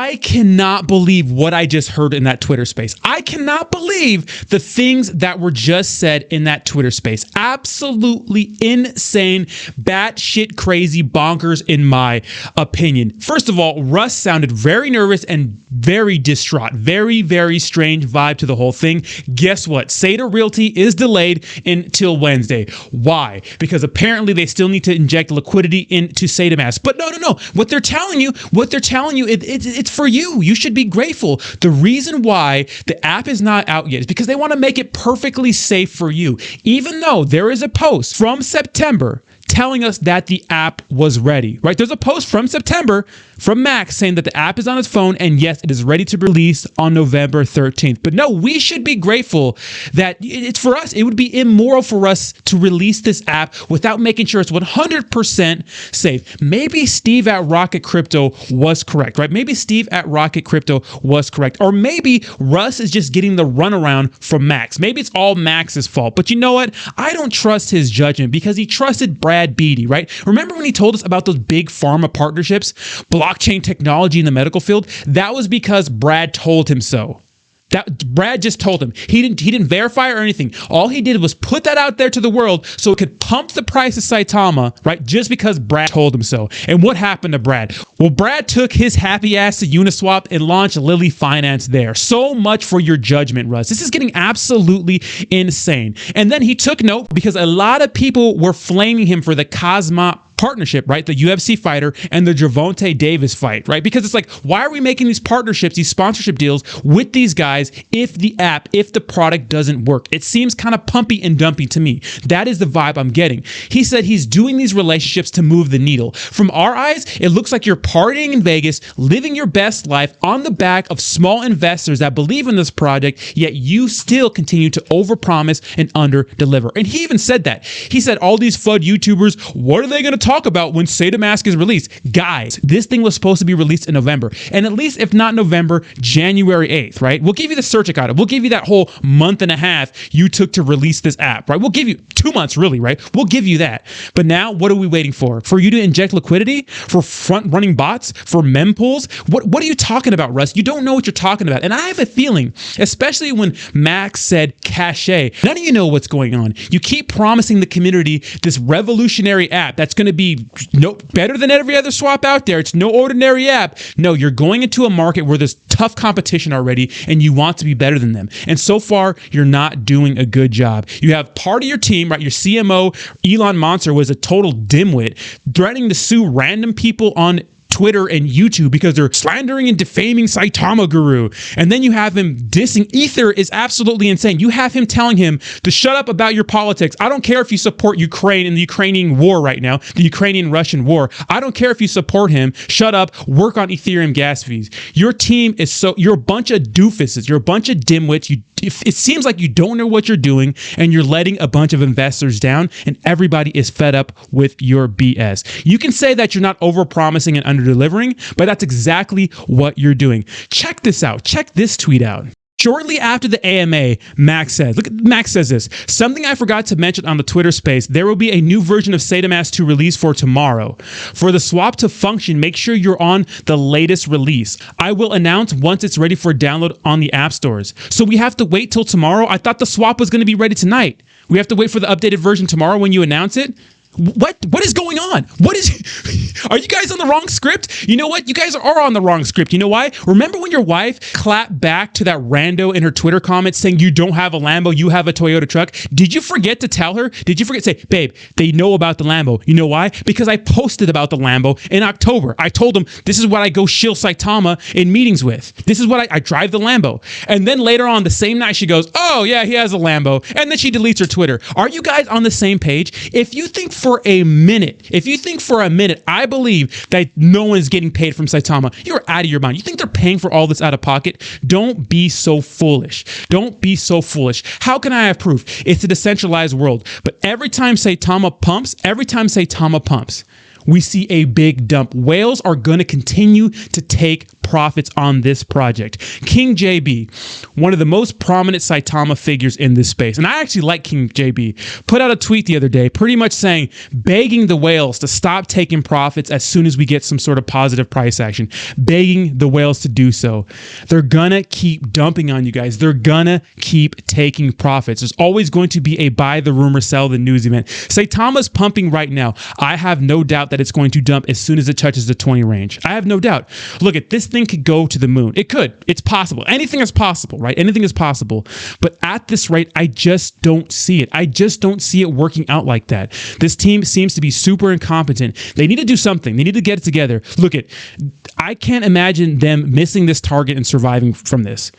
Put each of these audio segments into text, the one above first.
I cannot believe what I just heard in that Twitter space. I cannot believe the things that were just said in that Twitter space. Absolutely insane, batshit crazy, bonkers in my opinion. First of all, Russ sounded very nervous and very distraught. Very, very strange vibe to the whole thing. Guess what? Saita Realty is delayed until Wednesday. Why? Because apparently they still need to inject liquidity into Saitamask. But no. What they're telling you, it's for you. You should be grateful. The reason why the app is not out yet is because they want to make it perfectly safe for you. Even though there is a post from September telling us that the app was ready, right? There's a post from September from Max saying that the app is on his phone and yes, it is ready to release on November 13th. But no, we should be grateful that it's for us. It would be immoral for us to release this app without making sure it's 100% safe. Maybe Steve at Rocket Crypto was correct, right? Maybe Steve at Rocket Crypto was correct. Or maybe Russ is just getting the runaround from Max. Maybe it's all Max's fault. But you know what? I don't trust his judgment because he trusted Brad Beatty, right? Remember when he told us about those big pharma partnerships, blockchain technology in the medical field? That was because Brad told him so. That Brad just told him. He didn't verify or anything. All he did was put that out there to the world so it could pump the price of Saitama, right? Just because Brad told him so. And what happened to Brad? Well, Brad took his happy ass to Uniswap and launched Lily Finance there. So much for your judgment, Russ. This is getting absolutely insane. And then he took note because a lot of people were flaming him for the Cosmo partnership, right? The UFC fighter and the Gervonta Davis fight, right? Because it's like, why are we making these partnerships, these sponsorship deals with these guys if the product doesn't work? It seems kind of pumpy and dumpy to me. That is the vibe I'm getting. He said he's doing these relationships to move the needle. From our eyes, it looks like you're partying in Vegas, living your best life on the back of small investors that believe in this project, yet you still continue to overpromise and underdeliver. And he even said that. He said all these FUD YouTubers, what are they going to talk about when Saitamask is released? Guys, this thing was supposed to be released in November, and at least if not November, January 8th, right? We'll give you the search account. We'll give you that whole month and a half you took to release this app, right? We'll give you 2 months, really, right? We'll give you that. But now, what are we waiting for? For you to inject liquidity? For front-running bots? For mempools? What are you talking about, Russ? You don't know what you're talking about. And I have a feeling, especially when Max said cachet, none of you know what's going on. You keep promising the community this revolutionary app that's going to be no better than every other swap out there. It's no ordinary app. No, you're going into a market where there's tough competition already and you want to be better than them. And so far, you're not doing a good job. You have part of your team, right? Your CMO, Elon Monster, was a total dimwit, threatening to sue random people on Twitter and YouTube because they're slandering and defaming Saitama Guru. And then you have him dissing. Ether is absolutely insane. You have him telling him to shut up about your politics. I don't care if you support Ukraine and the Ukrainian war right now, the Ukrainian-Russian war. I don't care if you support him. Shut up. Work on Ethereum gas fees. Your team is you're a bunch of doofuses. You're a bunch of dimwits. It seems like you don't know what you're doing and you're letting a bunch of investors down and everybody is fed up with your BS. You can say that you're not over-promising and under-delivering, but that's exactly what you're doing. Check this out. Check this tweet out. Shortly after the AMA, Max says, Max says this, something I forgot to mention on the Twitter space, there will be a new version of Saitamask to release for tomorrow. For the swap to function, make sure you're on the latest release. I will announce once it's ready for download on the app stores. So we have to wait till tomorrow? I thought the swap was going to be ready tonight. We have to wait for the updated version tomorrow when you announce it? What is going on? Are you guys on the wrong script? You know what? You guys are on the wrong script. You know why? Remember when your wife clapped back to that rando in her Twitter comments saying you don't have a Lambo, you have a Toyota truck? Did you forget to tell her? Did you forget to say, babe, they know about the Lambo? You know why? Because I posted about the Lambo in October. I told them this is what I go shill Saitama in meetings with. This is what I drive the Lambo. And then later on the same night she goes, oh yeah, he has a Lambo. And then she deletes her Twitter. Are you guys on the same page? If you think for a minute, I believe that no one is getting paid from Saitama, you're out of your mind. You think they're paying for all this out of pocket? Don't be so foolish. Don't be so foolish. How can I have proof? It's a decentralized world. But every time Saitama pumps, we see a big dump. Whales are going to continue to take profits on this project. King JB, one of the most prominent Saitama figures in this space, and I actually like King JB, put out a tweet the other day pretty much saying, begging the whales to stop taking profits as soon as we get some sort of positive price action, begging the whales to do so. They're gonna keep dumping on you guys. They're gonna keep taking profits. There's always going to be a buy the rumor, sell the news event. Saitama's pumping right now. I have no doubt that it's going to dump as soon as it touches the 20 range. I have no doubt. Look, at this thing could go to the moon. It could. It's possible. Anything is possible, right? Anything is possible. But at this rate, I just don't see it. I just don't see it working out like that. This team seems to be super incompetent. They need to do something. They need to get it together. Look, I can't imagine them missing this target and surviving from this.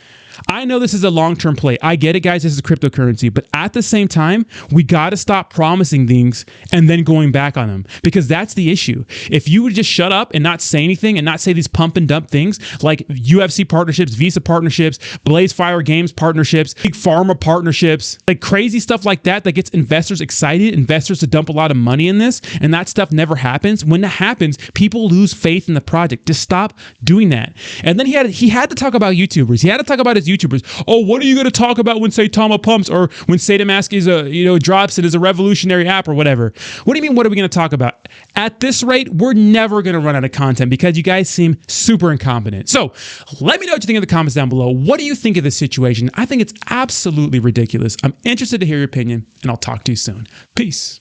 I know this is a long-term play. I get it, guys. This is cryptocurrency. But at the same time, we got to stop promising things and then going back on them, because that's the issue. If you would just shut up and not say anything and not say these pump and dump things like UFC partnerships, Visa partnerships, Blaze Fire Games partnerships, big pharma partnerships, like crazy stuff like that gets investors excited, investors to dump a lot of money in this, and that stuff never happens. When that happens, people lose faith in the project. Just stop doing that. And then he had to talk about YouTubers. He had to talk about his YouTubers. Oh, what are you going to talk about when Saitama pumps, or when Saitamask is drops it as a revolutionary app or whatever? What do you mean? What are we going to talk about? At this rate, we're never going to run out of content because you guys seem super incompetent. So let me know what you think in the comments down below. What do you think of this situation? I think it's absolutely ridiculous. I'm interested to hear your opinion, and I'll talk to you soon. Peace.